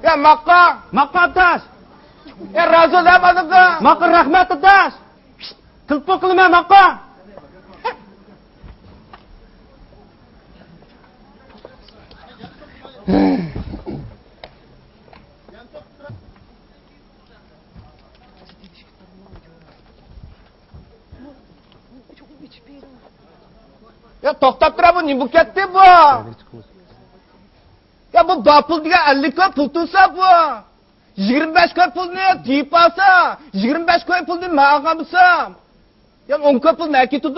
Ya maqqa Addash. Rasul demadimmi? Maqqa rahmat Addash. Tilpo qilma maqqa. Ya to'xtab tura, bu nima ketdi bu? Ya bu dopul degan 50 ko'p pul tursa bu. 25 ko'p pulni deyib olsa, 25 ko'p pulni menga bilsam. Ya 10 ko'p pul nima ketdi?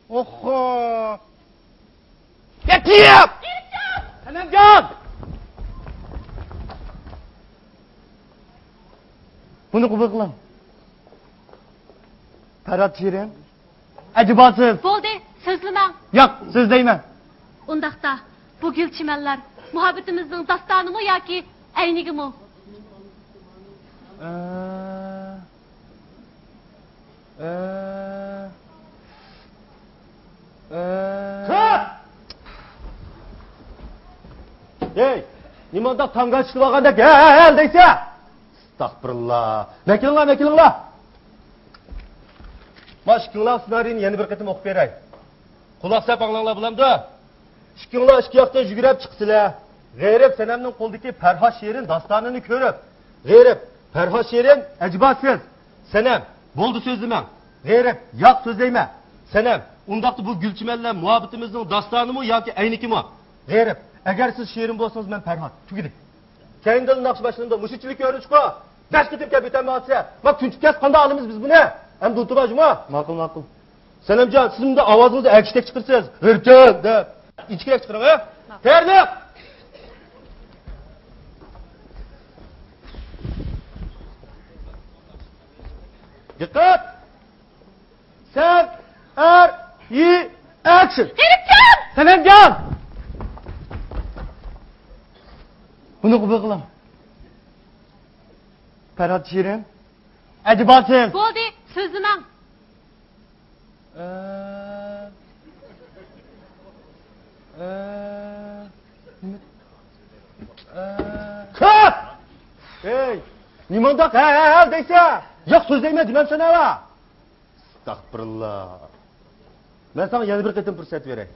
Oho. Ya tiyap! Sanamjon! Buni qabul qiling. Tarat Shirin. Acıbasız. Bo'ldi, so'zlamang. Yo'q, so'zlayman. Undaqda bu gulchimanlar muhabbatimizning dastonimi yoki aynigimi? Hey, nimanda tamga chiqib olganda gel deysa. Astagfirullah. Vakilinglar. Maşkınlar sinarini yeni bir qitim o'qib beray. Quloq sap anglanglar bilamdi? Ikkinlar ikki yoqdan yugurib chiqsizlar. G'ayrib sanamning qo'ldagi Farhod she'rin dastonini ko'rib, g'ayrib Farhod she'rin ajibasiz. Sanam, bo'ldi so'zlamang. G'ayrib, yo'q so'zlayman. Sanam, undaqda bu gulchimanlar muhabbatimizning dastonimi yoki aynikimi? G'ayrib, agar siz she'rin bo'lsangiz men Farhod, tugidi. Keyindil Naqshbashimda mushukchilik ko'rinishqa, dash ketib kapitanmasiya. Va kunchikas qanday olamiz biz buni? Endi o'tibajmi? Ma'qul. Sanamjon, siz bunda ovozingizni akishdak chiqirsiz. G'irchin deb. İçkirak chiqiring, ha? Tayyorlik. Diqqat. Sen action. Herifjon! Sanamjon! Buni qabul qiling. Farhod Shirin. Acibasiz. Bo'ldi, so'zlamang. Kap! Hey, nimanda qal deysa? Yo'q so'zlayman demam sana va. Astagfirullah. Men sana yana bir qitim fursat beray.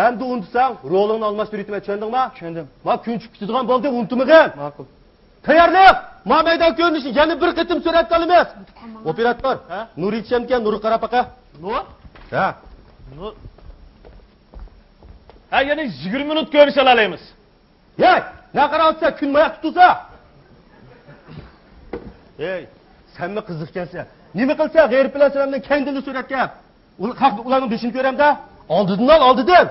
Endi unutsang, rolingni almashtirib tushundingmi? Tushundim. Ma kunchib ketadigan bo'ldi, unutmagin. Ma'qul. Tayyorlik. Ma maydon ko'rinishi yana bir qitim surat olamiz. Operator, Nur yetishamikan, Nur qarapaqa. Nur? Ha. Nur. Ha, yana 20 minut ko'rish olamiz. Hey, ne qarayapsan, kun moyoq tutsa? Hey, senmi qiziqkansan? Nima qilsa, g'ayr bilan sanamdan kendini suratga. Ularning beshini ko'ramda. Oldidan.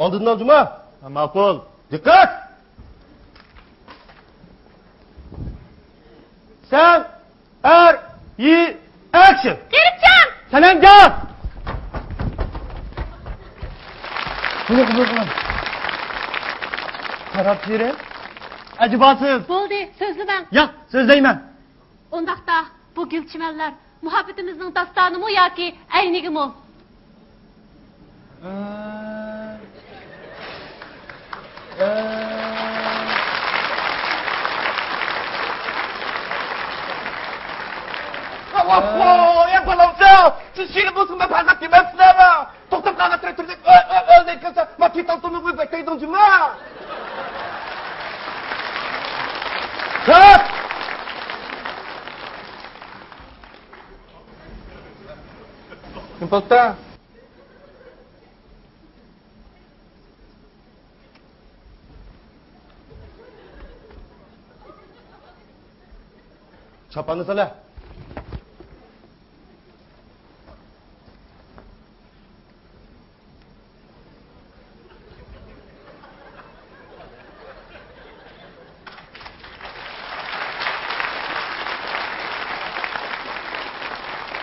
Oldidan juma. Ma'qul. Diqqat. Sen action. Herifjon! Sanamjon! Buni qabul qiling. Farhod Shirin. Acibasiz. Bo'ldi, so'zlamang. Yo'q, so'zlayman. Undaqda bu gulchimanlar muhabbatimizning dastonimi yoki aynigimi? Ya balamsa, siz she'rin bo'lsin, men faqat demasizlarmi? To'xtab qolgan turib, o'ldek qilsa, men ketaltumni qo'yib aytaydimmi? Kat! Imposta. Çapanı sala.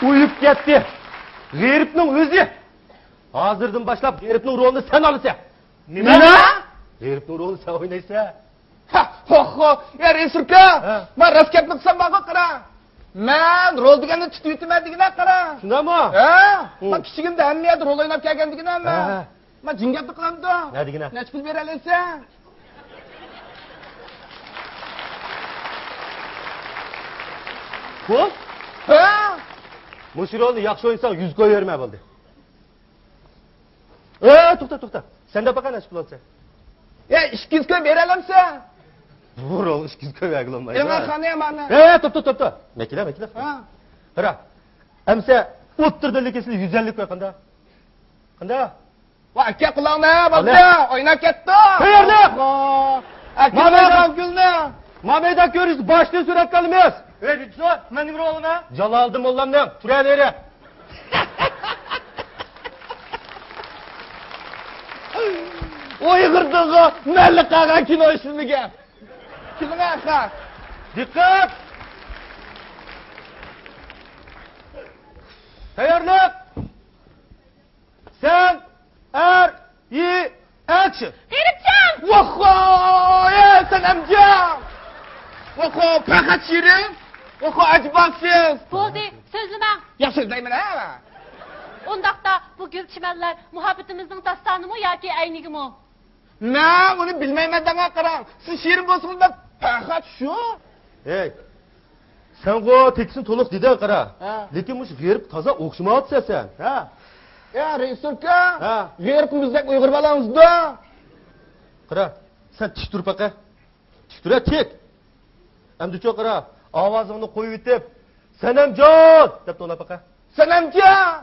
Uyup ketdi. G'eribning o'zi. Hozirdan boshlab g'eribning rolini sen olasan. Nima? G'eribning rolini sen o'ynaysan. Ho, ya Resurka. Men raskatni qilsam menga qara. Men rol deganni tutib yetmaydigidan qara. Shundami? Ha? Men kichigimda hamma rol o'ynab kelgandigidan men. Men jingapni qilamdi. Nima degina? Necha pul bera olasan? Qo'l? Ha? Mushur rolni yaxshi o'ynasan 100 qo'y berma bo'ldi. To'xta. Senda qanaqa ish bo'lsa? Ya 200 ko'p bera olamsan? Bu rol 200 qo'y berolmaydi. Men qani mana. To'xta. Makila. Ha. Qara. Amsa o'ttirdilik esli 150 qo'y qanda? Qanda? Va aka quloqni bo'ldi. O'ynab ketdi. Tayyorlik. Aka gulni. Mameda ko'rish boshni suratga olamiz. Rejissor, mening rolim ha? Jaloliddin mollamdan turaveri. Uyg'urdiga malli qag'an kino ismiga. Kimga haq? Diqqat! Tayyorlik. Sen action. G'iribjon! Voho, sanamjon. Voho, faqat shirin. Voho, ajibsiz. Bo'ldi, so'zlamang. Yaxshi deyman ha. Undaqda bu gul chimanlar muhabbatimizning dastanimi yoki aynigimi? Men uni bilmayman degan qarang. Siz shirin bo'lsingizda faqat shu. Hey. Sen go teksin to'liq dedan qara. Lekin mush g'erib toza o'xshamayapsan sen. Ha? Ya Reysurka. Ha. G'erbimizdek Uyg'ur balamizda. Qara. Sen tik tur baqa. Tik tur, tik. Endi cho'q qara. Ovozingni qo'yib etib, "Sanamjon" deb to'la baqa. Sanamjon.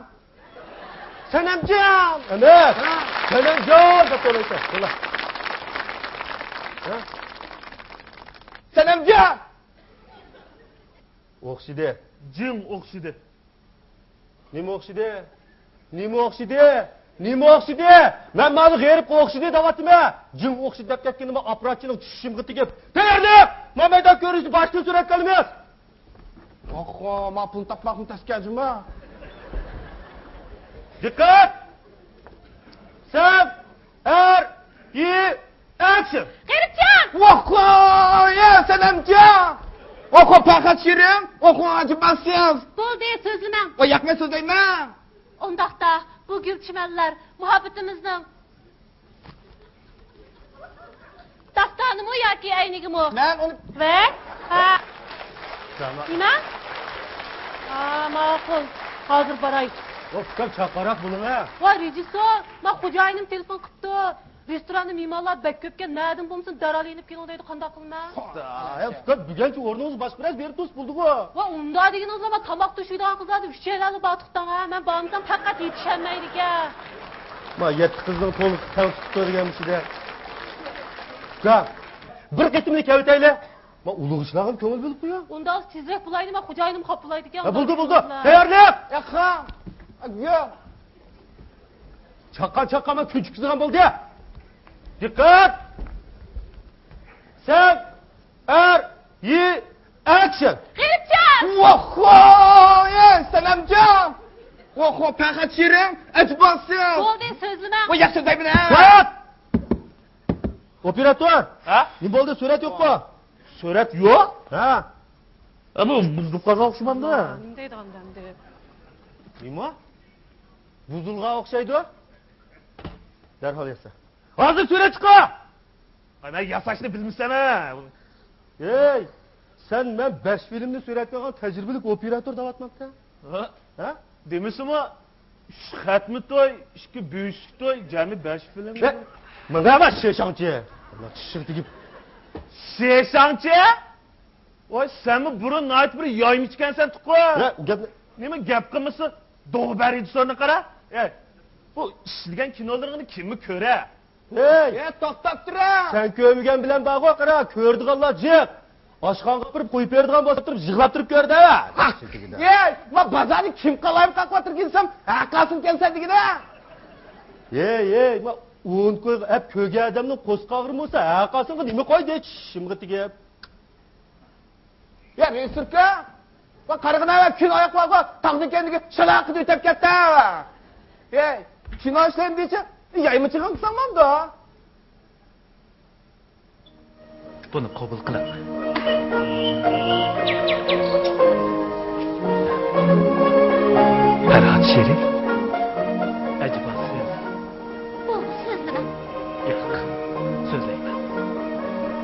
Emas. Sanamjon deb to'laysan. To'la. Ha? Sanamjon. O'xshidi. Jim o'xshidi. Nima o'xshidi? Men mana g'erib o'xshidi deyapman. Jim o'xshidi deb ketganimda operatsiyaning tushishimga tegib, "Tayyorlik! Mamada ko'rishni boshqa suratga olamiz." Oho, men pul topmoqni taskajima. Diqqat! Sen action. G'iribjon! Voho, sanamjon. Voho, faqat shirin. Voho, ajibsiz. Bo'ldi, so'zlamang. O yoqma so'zlayman. Undaqda bu gul chimanlar muhabbatimizning dastanimi yoki aynigimi? Men uni Va? Ha. Tamam. Nima? Ma'qul. Hozir boray. O'pkam chaqaroq bo'ling ha. Voy rejissor, men xo'jayinim telefon qilibdi. Restoranda mehmonlar bak ko'pga nadim bo'lsin daralinib keling deydi, qanday qilman? Ustoz, bugunchi o'rningiz boshqa biroz berib do'st bo'ldi-ku. Va unda deganingiz men tomoq to'shiydigan qizlarni uchalani botiqdan ha, men bormsam faqat yetishmaydi ekan. Ma 7 qizning to'liq tavsif ko'rganmishida. Ga, bir qitimlik kavitaylar. Ma ulug' ishlag'im ko'ngil bo'lib qo'ya. Unda tezroq bulaydi, men xo'jayinim qolib bulaydi ekan. Bo'ldi. Tayyorlik. yaqin. Yo'q. Chaqqan ko'chikizgan bo'ldi. Diqqat! Sen action. G'iribjon! Voho, sanamjon. Voho, faqat shirin. Ajibsiz. Bo'ldi, so'zlamang. O yaxshi deyman ha. Surat! Operator! Ha? Nima bo'ldi? Surat yo'qmi? Surat yo'q? Ha. Bu buzduqqa o'xshamanda. Deydi qandamdi. Nima? Buzulg'a o'xshaydi? Darhol yasa. Hozir surat chiqa! Men yasashni bilmaysan-a. Ey, sen men 5 filmni suratga olgan tajribali operator deyapman-da. Ha? Demisimi? 3 xatmi to'y, 2 büyük to'y, jami 5 film. Mana emas sheshangchi. Allah tishir tegib. Sheshangchi? Voy, senmi burun nayt bir yoyim ichgansan tuqo. Gapni Nima gap qilmasa, Doğuber rejissorni qara. Ey, bu ishlagan kinolarini kimmi ko'ra? Hey, To'xtab turing. sen ko'rmagan bilan bag'o qara, ko'rdiganlar jiq. Oshxonga qilib qo'yib berdigan bo'lsa turib, yig'lab turib ko'rdi. Ey, men bozorni kim qalayib qaqotirginsam, haqasin kelsa degida. Ey, men 10 qo'y, hep ko'rgan odamning qo'sqog'iri bo'lsa, haqasinga nima qo'ydi? Shimga tegib. Ya, Resurka. Va qarag'ina kino oyoqlarga taqdi kendiga shalaq qilib o'tib ketdi. Ey, kino ishlaydi dechi, yaymi chiqimsan manda. Buni qabul qilaman. Farhod Sherif. Ajibsiz. Bo'ldi, so'zlamang. Yo'q. So'zlayman.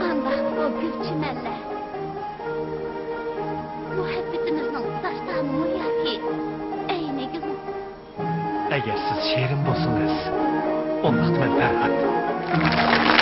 Anda bu gul chimanlar muhabbatimizni Ey ne güzel. Eğer siz şerin bolsanız, ondan ben Ferhat.